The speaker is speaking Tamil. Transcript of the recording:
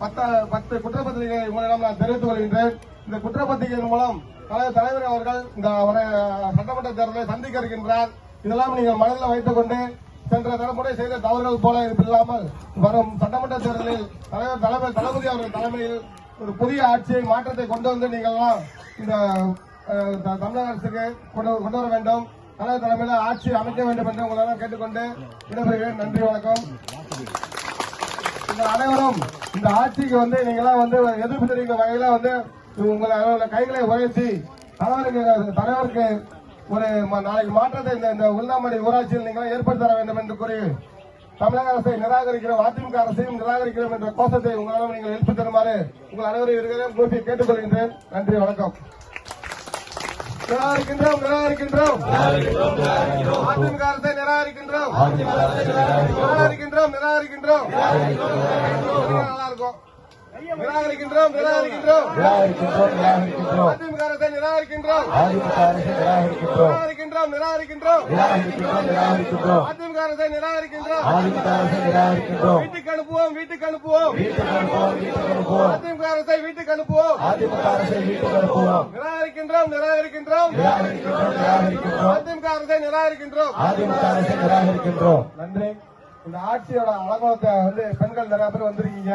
10 குற்றப்பத்திரிகைகளை உங்களிடம் நான் தெரிவித்துக் கொள்கின்றேன். இந்த குற்றப்பத்திரிகையின் மூலம் தலைவர் அவர்கள் இந்த சட்டமன்ற தேர்தலை சந்திக்க இருக்கின்றார். இதெல்லாம் நீங்கள் மனதில் வைத்துக் கொண்டு சென்ற தலைமுறை செய்த தவறுகள் போல இல்லாமல் வரும் சட்டமன்ற தேர்தலில் தளபதி அவர்கள் தலைமையில் ஒரு புதிய ஆட்சியை மாற்றத்தை கொண்டு வந்து நீங்கள்லாம் இந்த தமிழக அரசுக்கு கொண்டு வர வேண்டும். தலைவர் தலைமையில் ஆட்சி அமைக்க வேண்டும் என்று உங்களெல்லாம் கேட்டுக்கொண்டு விடைபெறுகிறேன். நன்றி, வணக்கம். அனைவரும் இந்த ஆட்சிக்கு வந்து நீங்களாம் வந்து எதிர்ப்பு தெரிவிக்கும் வகையில வந்து உங்களை கைகளை உயர்த்தி தலைவருக்கு ஒரு நாளைக்கு மாற்றத்தை இந்த உளுந்தாமணி ஊராட்சியில் நீங்கள் ஏற்படுத்தி தர வேண்டும் என்று கூறி தமிழக அரசை நிராகரிக்கிறோம், அதிமுக அரசையும் நிராகரிக்கிறோம் என்ற கோஷத்தை உங்களால் நீங்கள் எழுப்பி தருமாறு உங்கள் அனைவரும் இருக்கிறேன் கூப்பி கேட்டுக்கொள்கின்றேன். நன்றி, வணக்கம். நிராகரிக்கின்றோம் அதிமுக அரசை நிராகரிக்கின்றோம் நல்லா இருக்கும். நிராகரிக்கின்றோம் அதிமுக அரசை நிராகரிக்கின்றோம் அதிமுக அரசை நிராகரிக்கின்றோம். வீட்டுக்கு அனுப்புவோம் அதிமுக அரசை வீட்டுக்கு அனுப்புவோம். நிராகரிக்கின்றோம் அதிமுக அரசை நிராகரிக்கின்றோம். நன்றி. இந்த ஆட்சியோட அலங்கோலத்தை வந்து பெண்கள் நிறைய பேர் வந்திருக்கீங்க.